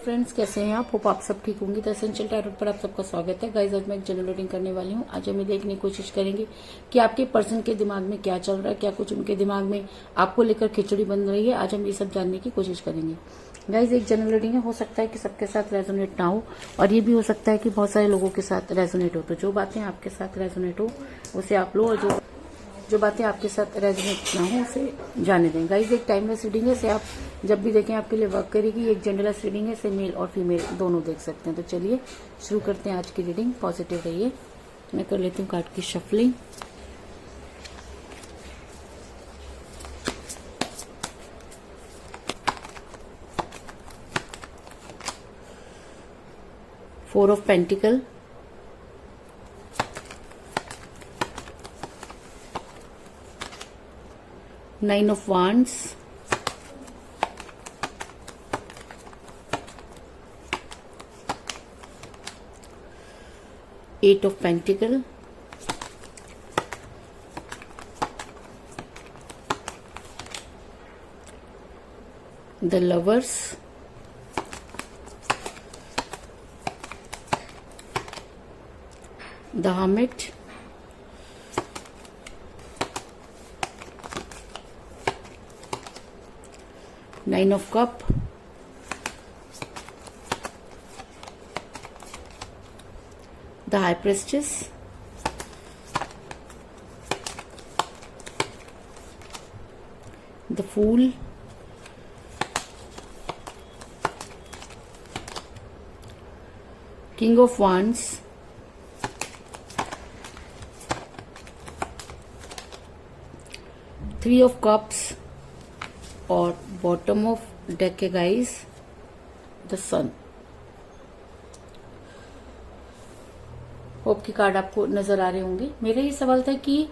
Friends, कैसे हैं आप? होप आप सब ठीक होंगे। द एसेंशियल टैरोट पर आप सबका स्वागत है। गाइस, आज मैं एक जनरल रीडिंग करने वाली हूँ। आज हम देखने की कोशिश करेंगे कि आपके पर्सन के दिमाग में क्या चल रहा है, क्या कुछ उनके दिमाग में आपको लेकर खिचड़ी बन रही है। आज हम ये सब जानने की कोशिश करेंगे। गाइस, एक जनरल रीडिंग है, हो सकता है कि सबके साथ रेजोनेट ना हो, और ये भी हो सकता है कि बहुत सारे लोगों के साथ रेजोनेट हो। तो जो बातें आपके साथ रेजोनेट हो उसे आप लो, और जो बातें आपके साथ रेजोनेट ना हो उसे जाने दें। गाइस, एक टाइमलेस रीडिंग है, इसे आप जब भी देखें आपके लिए वर्क करेगी। एक जेंडरलेस रीडिंग है, इसे मेल और फीमेल दोनों देख सकते हैं। तो चलिए शुरू करते हैं आज की रीडिंग। पॉजिटिव रहिए। मैं कर लेती हूँ कार्ड की shuffling. Four of pentacle, nine of wands, eight of pentacle, the lovers, the hermit, nine of cup, the high priestess, the fool, king of wands, three of cups, और bottom of deck है guys the sun. Hope की card आपको नजर आ रहे होंगे। मेरा ये सवाल था कि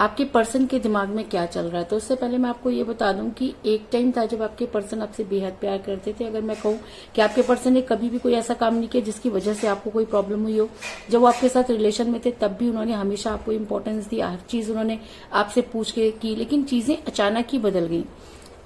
आपके पर्सन के दिमाग में क्या चल रहा है। तो उससे पहले मैं आपको ये बता दूं कि एक टाइम था जब आपके पर्सन आपसे बेहद प्यार करते थे। अगर मैं कहूं कि आपके पर्सन ने कभी भी कोई ऐसा काम नहीं किया जिसकी वजह से आपको कोई प्रॉब्लम हुई हो। जब वो आपके साथ रिलेशन में थे तब भी उन्होंने हमेशा आपको इंपॉर्टेंस दी, हर चीज उन्होंने आपसे पूछ के की। लेकिन चीजें अचानक ही बदल गई।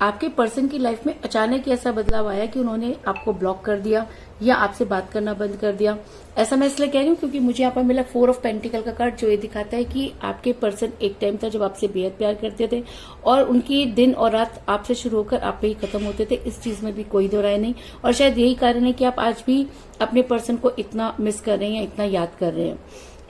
आपके पर्सन की लाइफ में अचानक ही ऐसा बदलाव आया कि उन्होंने आपको ब्लॉक कर दिया या आपसे बात करना बंद कर दिया। ऐसा मैं इसलिए कह रही हूँ क्योंकि मुझे यहाँ पर मिला फोर ऑफ पेंटिकल का कार्ड, जो ये दिखाता है कि आपके पर्सन एक टाइम था जब आपसे बेहद प्यार करते थे, और उनकी दिन और रात आपसे शुरू होकर आप पे ही खत्म होते थे। इस चीज में भी कोई दो राय नहीं, और शायद यही कारण है कि आप आज भी अपने पर्सन को इतना मिस कर रहे हैं, इतना याद कर रहे हैं।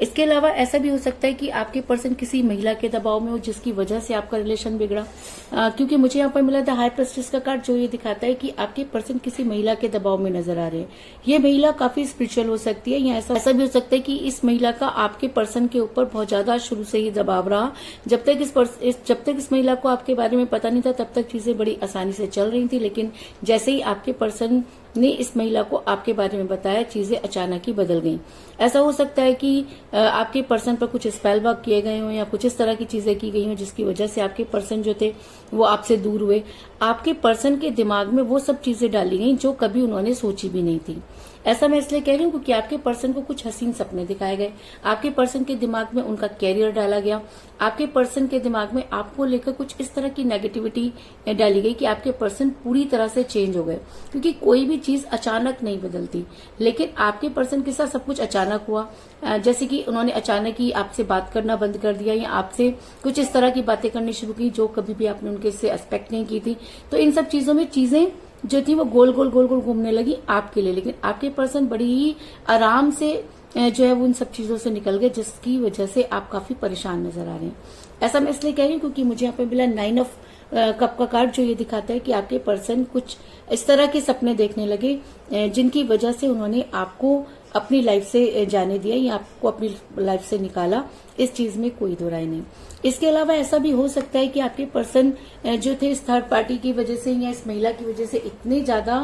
इसके अलावा ऐसा भी हो सकता है कि आपके पर्सन किसी महिला के दबाव में हो जिसकी वजह से आपका रिलेशन बिगड़ा। क्योंकि मुझे यहाँ पर मिला था हाई प्रेस्टिस का कार्ड, जो ये दिखाता है कि आपके पर्सन किसी महिला के दबाव में नजर आ रहे हैं। ये महिला काफी स्पिरिचुअल हो सकती है, या ऐसा भी हो सकता है कि इस महिला का आपके पर्सन के ऊपर बहुत ज्यादा शुरू से ही दबाव रहा। जब तक इस महिला को आपके बारे में पता नहीं था तब तक चीजें बड़ी आसानी से चल रही थी। लेकिन जैसे ही आपके पर्सन ने इस महिला को आपके बारे में बताया, चीजें अचानक ही बदल गईं। ऐसा हो सकता है कि आपके पर्सन पर कुछ स्पेल वर्क किए गए हों या कुछ इस तरह की चीजें की गई हों जिसकी वजह से आपके पर्सन जो थे वो आपसे दूर हुए। आपके पर्सन के दिमाग में वो सब चीजें डाली गई जो कभी उन्होंने सोची भी नहीं थी। ऐसा मैं इसलिए कह रही हूँ क्योंकि आपके पर्सन को कुछ हसीन सपने दिखाए गए। आपके पर्सन के दिमाग में उनका कैरियर डाला गया। आपके पर्सन के दिमाग में आपको लेकर कुछ इस तरह की नेगेटिविटी डाली गई कि आपके पर्सन पूरी तरह से चेंज हो गए। क्योंकि कोई भी चीज अचानक नहीं बदलती, लेकिन आपके पर्सन के साथ सब कुछ अचानक हुआ। जैसे कि उन्होंने अचानक ही आपसे बात करना बंद कर दिया, या आपसे कुछ इस तरह की बातें करनी शुरू की जो कभी भी आपने उनके से एक्सपेक्ट नहीं की थी। तो इन सब चीजों में चीजें जो थी वो गोल गोल गोल गोल घूमने लगी आपके लिए। लेकिन आपके पर्सन बड़ी ही आराम से जो है वो उन सब चीजों से निकल गए, जिसकी वजह से आप काफी परेशान नजर आ रहे हैं। ऐसा मैं इसलिए कह रही हूँ क्योंकि मुझे यहाँ पे मिला नाइन ऑफ कप का कार्ड, जो ये दिखाता है कि आपके पर्सन कुछ इस तरह के सपने देखने लगे जिनकी वजह से उन्होंने आपको अपनी लाइफ से जाने दिया या आपको अपनी लाइफ से निकाला। इस चीज में कोई दो राय नहीं। इसके अलावा ऐसा भी हो सकता है कि आपके पर्सन जो थे इस थर्ड पार्टी की वजह से या इस महिला की वजह से इतने ज्यादा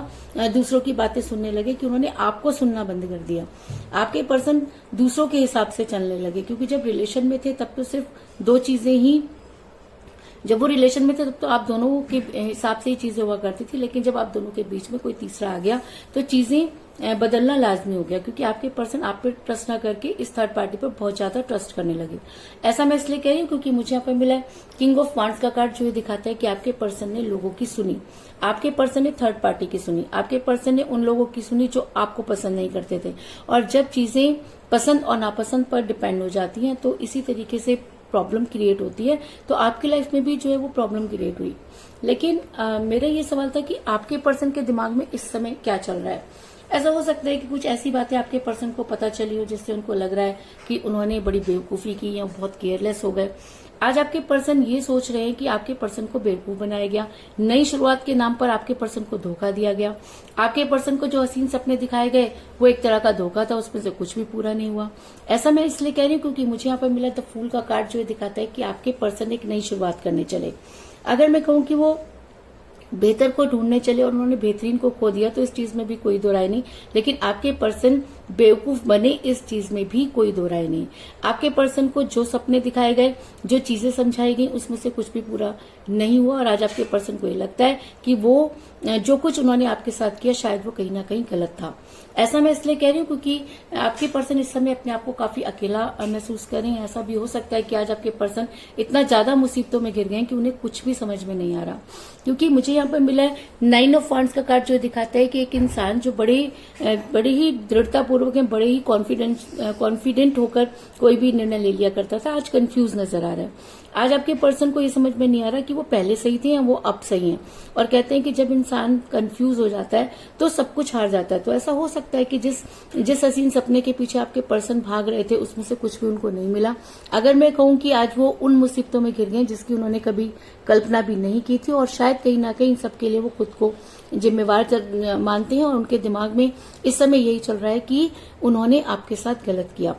दूसरों की बातें सुनने लगे कि उन्होंने आपको सुनना बंद कर दिया। आपके पर्सन दूसरों के हिसाब से चलने लगे, क्योंकि जब रिलेशन में थे तब तो सिर्फ दो चीजें ही, जब वो रिलेशन में थे तब तो आप दोनों के हिसाब से ही चीजें हुआ करती थी। लेकिन जब आप दोनों के बीच में कोई तीसरा आ गया तो चीजें बदलना लाजमी हो गया, क्योंकि आपके पर्सन आप पे ट्रस्ट ना करके इस थर्ड पार्टी पर बहुत ज्यादा ट्रस्ट करने लगे। ऐसा मैं इसलिए कह रही हूँ क्योंकि मुझे यहाँ पे मिला है किंग ऑफ वांड्स का कार्ड, जो ये दिखाता है कि आपके पर्सन ने लोगों की सुनी, आपके पर्सन ने थर्ड पार्टी की सुनी, आपके पर्सन ने उन लोगों की सुनी जो आपको पसंद नहीं करते थे। और जब चीजें पसंद और नापसंद पर डिपेंड हो जाती हैं तो इसी तरीके से प्रॉब्लम क्रिएट होती है। तो आपकी लाइफ में भी जो है वो प्रॉब्लम क्रिएट हुई। लेकिन मेरा ये सवाल था कि आपके पर्सन के दिमाग में इस समय क्या चल रहा है। ऐसा हो सकता है कि कुछ ऐसी बातें आपके पर्सन को पता चली हो जिससे उनको लग रहा है कि उन्होंने बड़ी बेवकूफी की या बहुत केयरलेस हो गए। आज आपके पर्सन ये सोच रहे हैं कि आपके पर्सन को बेवकूफ बनाया गया, नई शुरुआत के नाम पर आपके पर्सन को धोखा दिया गया। आपके पर्सन को जो हसीन सपने दिखाए गए वो एक तरह का धोखा था, उसमें से कुछ भी पूरा नहीं हुआ। ऐसा मैं इसलिए कह रही हूँ क्योंकि मुझे यहाँ पर मिला द फूल का कार्ड, जो दिखाता है कि आपके पर्सन एक नई शुरुआत करने चले। अगर मैं कहूँ कि वो बेहतर को ढूंढने चले और उन्होंने बेहतरीन को खो दिया तो इस चीज में भी कोई दो राय नहीं। लेकिन आपके पर्सन बेवकूफ बने, इस चीज में भी कोई दो राय नहीं। आपके पर्सन को जो सपने दिखाए गए, जो चीजें समझाई गई, उसमें से कुछ भी पूरा नहीं हुआ। और आज आपके पर्सन को ये लगता है कि वो जो कुछ उन्होंने आपके साथ किया शायद वो कहीं ना कहीं गलत था। ऐसा मैं इसलिए कह रही हूँ क्योंकि आपके पर्सन इस समय अपने आप को काफी अकेला महसूस कर रहे हैं। ऐसा भी हो सकता है कि आज आपके पर्सन इतना ज्यादा मुसीबतों में घिर गए हैं कि उन्हें कुछ भी समझ में नहीं आ रहा। क्योंकि मुझे यहाँ पर मिला है 9 ऑफ वांड्स का कार्ड, जो दिखाता है कि एक इंसान जो बड़े ही दृढ़तापूर्वक, बड़े ही कॉन्फिडेंट होकर कोई भी निर्णय ले लिया करता था, आज कंफ्यूज नजर आ रहा है। आज आपके पर्सन को ये समझ में नहीं आ रहा कि वो पहले सही थे या वो अब सही हैं। और कहते हैं कि जब इंसान कंफ्यूज हो जाता है तो सब कुछ हार जाता है। तो ऐसा हो सकता है कि जिस हसीन सपने के पीछे आपके पर्सन भाग रहे थे उसमें से कुछ भी उनको नहीं मिला। अगर मैं कहूं कि आज वो उन मुसीबतों में घिर गए जिसकी उन्होंने कभी कल्पना भी नहीं की थी, और शायद कहीं ना कहीं इन सबके लिए वो खुद को जिम्मेवार मानते हैं। और उनके दिमाग में इस समय यही चल रहा है कि उन्होंने आपके साथ गलत किया।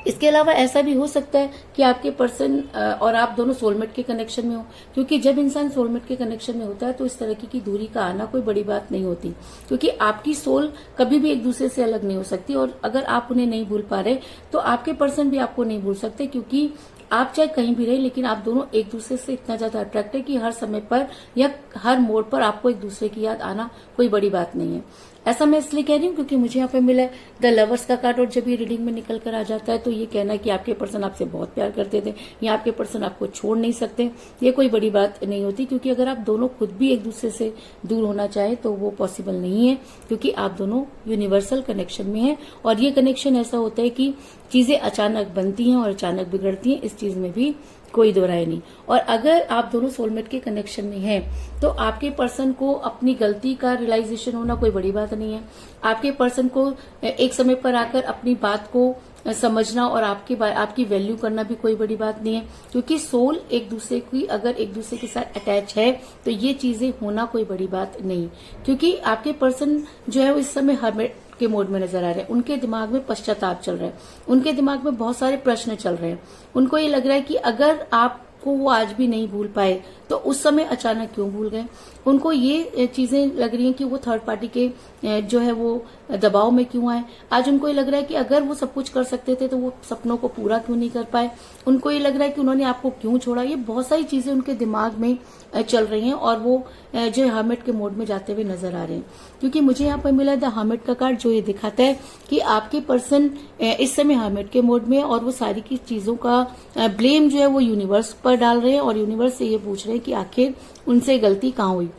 इसके अलावा ऐसा भी हो सकता है कि आपके पर्सन और आप दोनों सोलमेट के कनेक्शन में हो, क्योंकि जब इंसान सोलमेट के कनेक्शन में होता है तो इस तरह की दूरी का आना कोई बड़ी बात नहीं होती, क्योंकि आपकी सोल कभी भी एक दूसरे से अलग नहीं हो सकती। और अगर आप उन्हें नहीं भूल पा रहे तो आपके पर्सन भी आपको नहीं भूल सकते, क्योंकि आप चाहे कहीं भी रहे लेकिन आप दोनों एक दूसरे से इतना ज्यादा अट्रैक्ट है कि हर समय पर या हर मोड़ पर आपको एक दूसरे की याद आना कोई बड़ी बात नहीं है। ऐसा मैं इसलिए कह रही हूँ क्योंकि मुझे यहाँ पे मिला है द लवर्स का कार्ड, और जब ये रीडिंग में निकल कर आ जाता है तो ये कहना है कि आपके पर्सन आपसे बहुत प्यार करते थे या आपके पर्सन आपको छोड़ नहीं सकते। ये कोई बड़ी बात नहीं होती, क्योंकि अगर आप दोनों खुद भी एक दूसरे से दूर होना चाहे तो वो पॉसिबल नहीं है, क्योंकि आप दोनों यूनिवर्सल कनेक्शन में हैं। और ये कनेक्शन ऐसा होता है कि चीजें अचानक बनती हैं और अचानक बिगड़ती हैं, इस चीज में भी कोई दो राय नहीं। और अगर आप दोनों सोलमेट के कनेक्शन में हैं तो आपके पर्सन को अपनी गलती का रियलाइजेशन होना कोई बड़ी बात नहीं है। आपके पर्सन को एक समय पर आकर अपनी बात को समझना और आपकी वैल्यू करना भी कोई बड़ी बात नहीं है, क्योंकि सोल एक दूसरे की अगर एक दूसरे के साथ अटैच है तो ये चीजें होना कोई बड़ी बात नहीं। क्योंकि आपके पर्सन जो है वो इस समय हर्मिट के मोड में नजर आ रहे हैं। उनके दिमाग में पश्चाताप चल रहा है, उनके दिमाग में बहुत सारे प्रश्न चल रहे हैं। उनको ये लग रहा है कि अगर आपको वो आज भी नहीं भूल पाए तो उस समय अचानक क्यों भूल गए। उनको ये चीजें लग रही हैं कि वो थर्ड पार्टी के जो है वो दबाव में क्यों आए। आज उनको ये लग रहा है कि अगर वो सब कुछ कर सकते थे तो वो सपनों को पूरा क्यों नहीं कर पाए। उनको ये लग रहा है कि उन्होंने आपको क्यों छोड़ा। ये बहुत सारी चीजें उनके दिमाग में चल रही हैं और वो जो हर्मिट के मोड में जाते हुए नजर आ रहे हैं। क्योंकि मुझे यहाँ पर मिला द हर्मिट का कार्ड, जो ये दिखाता है कि आपके पर्सन इस समय हर्मिट के मोड में है और वो सारी की चीजों का ब्लेम जो है वो यूनिवर्स पर डाल रहे हैं और यूनिवर्स से ये पूछ रहे हैं कि आखिर उनसे गलती कहाँ हुई।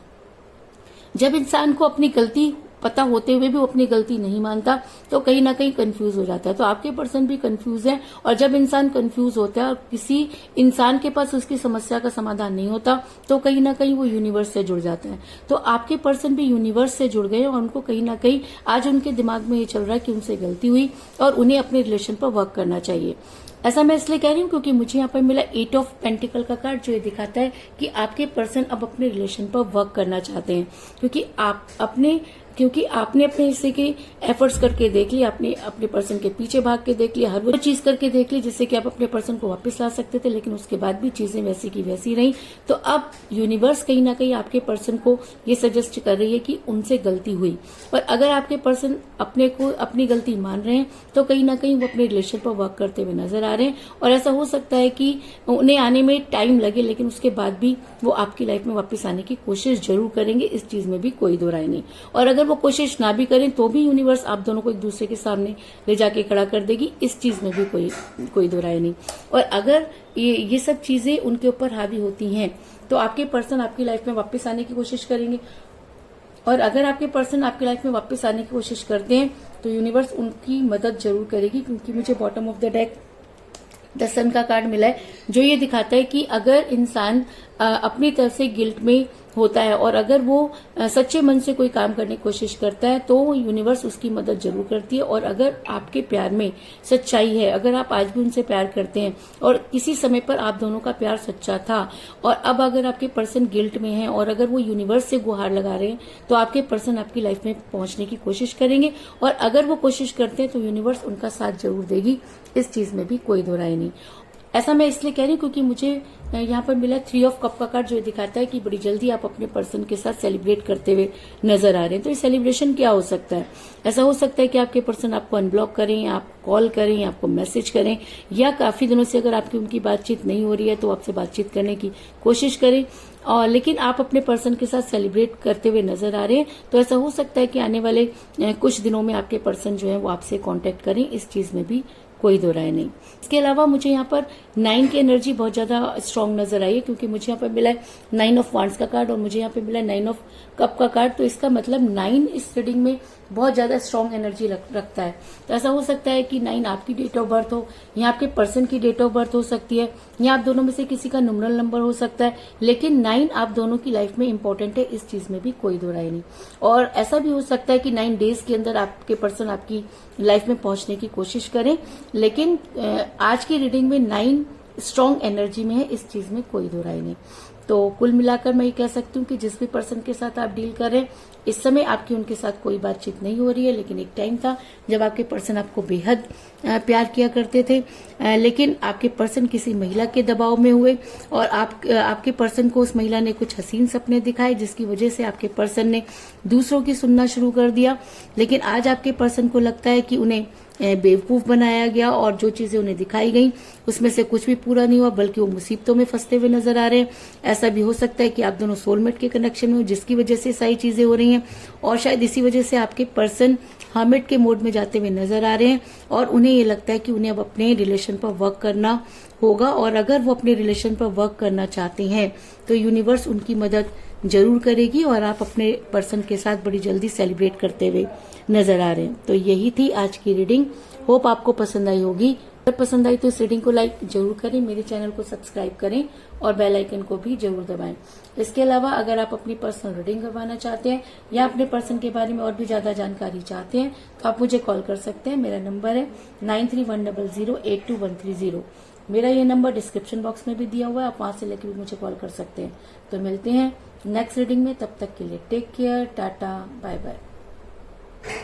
जब इंसान को अपनी गलती पता होते हुए भी वो अपनी गलती नहीं मानता तो कहीं ना कहीं कंफ्यूज हो जाता है। तो आपके पर्सन भी कंफ्यूज है, और जब इंसान कंफ्यूज होता है और किसी इंसान के पास उसकी समस्या का समाधान नहीं होता तो कहीं ना कहीं वो यूनिवर्स से जुड़ जाता है। तो आपके पर्सन भी यूनिवर्स से जुड़ गए और उनको कहीं ना कहीं आज उनके दिमाग में ये चल रहा है कि उनसे गलती हुई और उन्हें अपने रिलेशन पर वर्क करना चाहिए। ऐसा मैं इसलिए कह रही हूँ क्योंकि मुझे यहाँ पर मिला 8 ऑफ पेंटिकल का कार्ड, जो ये दिखाता है कि आपके पर्सन अब अपने रिलेशन पर वर्क करना चाहते हैं, क्योंकि आपने अपने हिस्से के एफर्ट्स करके देख लिया, अपने पर्सन के पीछे भाग के देख लिया, हर वो चीज करके देख ली जिससे कि आप अपने पर्सन को वापस ला सकते थे, लेकिन उसके बाद भी चीजें वैसी की वैसी रही। तो अब यूनिवर्स कहीं ना कहीं आपके पर्सन को ये सजेस्ट कर रही है कि उनसे गलती हुई। और अगर आपके पर्सन अपनी गलती मान रहे हैं तो कहीं ना कहीं वो अपने रिलेशन पर वर्क करते हुए नजर आ रहे हैं। और ऐसा हो सकता है कि उन्हें आने में टाइम लगे, लेकिन उसके बाद भी वो आपकी लाइफ में वापस आने की कोशिश जरूर करेंगे, इस चीज में भी कोई दो राय नहीं। और अगर अगर वो कोशिश ना भी करें तो भी यूनिवर्स आप दोनों को एक दूसरे के सामने ले जाके खड़ा कर देगी, इस चीज में भी कोई दो राय नहीं। और अगर ये सब चीजें उनके ऊपर हावी होती हैं तो आपके पर्सन आपकी लाइफ में वापस आने की कोशिश करेंगे। और अगर आपके पर्सन आपकी लाइफ में वापस आने की कोशिश करते हैं तो यूनिवर्स उनकी मदद जरूर करेगी, क्योंकि मुझे bottom of the deck the sun का कार्ड मिला है, जो ये दिखाता है कि अगर इंसान अपनी तरफ से गिल्ट में होता है और अगर वो सच्चे मन से कोई काम करने की कोशिश करता है तो यूनिवर्स उसकी मदद जरूर करती है। और अगर आपके प्यार में सच्चाई है, अगर आप आज भी उनसे प्यार करते हैं और किसी समय पर आप दोनों का प्यार सच्चा था और अब अगर आपके पर्सन गिल्ट में है और अगर वो यूनिवर्स से गुहार लगा रहे हैं तो आपके पर्सन आपकी लाइफ में पहुंचने की कोशिश करेंगे। और अगर वो कोशिश करते हैं तो यूनिवर्स उनका साथ जरूर देगी, इस चीज में भी कोई दो राय नहीं। ऐसा मैं इसलिए कह रही हूँ क्योंकि मुझे यहाँ पर मिला 3 ऑफ कप का कार्ड, जो दिखाता है कि बड़ी जल्दी आप अपने पर्सन के साथ सेलिब्रेट करते हुए नजर आ रहे हैं। तो ये सेलिब्रेशन क्या हो सकता है? ऐसा हो सकता है कि आपके पर्सन आपको अनब्लॉक करें, आप कॉल करें, आपको मैसेज करें, या काफी दिनों से अगर आपकी उनकी बातचीत नहीं हो रही है तो आपसे बातचीत करने की कोशिश करें। और लेकिन आप अपने पर्सन के साथ सेलिब्रेट करते हुए नजर आ रहे हैं, तो ऐसा हो सकता है कि आने वाले कुछ दिनों में आपके पर्सन जो है वो आपसे कांटेक्ट करें, इस चीज में भी कोई दो राय नहीं। इसके अलावा मुझे यहाँ पर 9 की एनर्जी बहुत ज्यादा स्ट्रांग नजर आई है, क्योंकि मुझे यहाँ पर मिला है 9 ऑफ वांड्स का कार्ड और मुझे यहाँ पे मिला है 9 ऑफ कप का कार्ड। तो इसका मतलब 9 इस रीडिंग में बहुत ज्यादा स्ट्रांग एनर्जी रखता है। तो ऐसा हो सकता है कि 9 आपकी डेट ऑफ बर्थ हो, या आपके पर्सन की डेट ऑफ बर्थ हो सकती है, या आप दोनों में से किसी का न्यूमरल नंबर हो सकता है, लेकिन 9 आप दोनों की लाइफ में इंपॉर्टेंट है, इस चीज में भी कोई दो राय नहीं। और ऐसा भी हो सकता है कि 9 डेज के अंदर आपके पर्सन आपकी लाइफ में पहुंचने की कोशिश करें, लेकिन आज की रीडिंग में 9 स्ट्रांग एनर्जी में है, इस चीज में कोई दो राय नहीं। तो कुल मिलाकर मैं ये कह सकती हूँ कि जिस भी पर्सन के साथ आप डील कर रहे हैं इस समय आपकी उनके साथ कोई बातचीत नहीं हो रही है, लेकिन एक टाइम था जब आपके पर्सन आपको बेहद प्यार किया करते थे, लेकिन आपके पर्सन किसी महिला के दबाव में हुए और आपके पर्सन को उस महिला ने कुछ हसीन सपने दिखाए, जिसकी वजह से आपके पर्सन ने दूसरों की सुनना शुरू कर दिया। लेकिन आज आपके पर्सन को लगता है कि उन्हें बेवकूफ बनाया गया और जो चीजें उन्हें दिखाई गई उसमें से कुछ भी पूरा नहीं हुआ, बल्कि वो मुसीबतों में फंसते हुए नजर आ रहे हैं। ऐसा भी हो सकता है कि आप दोनों सोलमेट के कनेक्शन में हो, जिसकी वजह से सारी चीजें हो रही हैं, और शायद इसी वजह से आपके पर्सन हर्मिट के मोड में जाते हुए नजर आ रहे हैं और उन्हें ये लगता है कि उन्हें अब अपने रिलेशन पर वर्क करना होगा। और अगर वो अपने रिलेशन पर वर्क करना चाहते हैं तो यूनिवर्स उनकी मदद जरूर करेगी और आप अपने पर्सन के साथ बड़ी जल्दी सेलिब्रेट करते हुए नजर आ रहे हैं। तो यही थी आज की रीडिंग, होप आपको पसंद आई होगी। अगर पसंद आई तो इस रीडिंग को लाइक जरूर करें, मेरे चैनल को सब्सक्राइब करें और बेल आइकन को भी जरूर दबाएं। इसके अलावा अगर आप अपनी पर्सनल रीडिंग करवाना चाहते हैं या अपने पर्सन के बारे में और भी ज्यादा जानकारी चाहते हैं तो आप मुझे कॉल कर सकते हैं। मेरा नंबर है 9310082130। मेरा ये नंबर डिस्क्रिप्शन बॉक्स में भी दिया हुआ है, आप वहां से लेकर भी मुझे कॉल कर सकते हैं। तो मिलते हैं नेक्स्ट रीडिंग में, तब तक के लिए take care, tata, bye bye.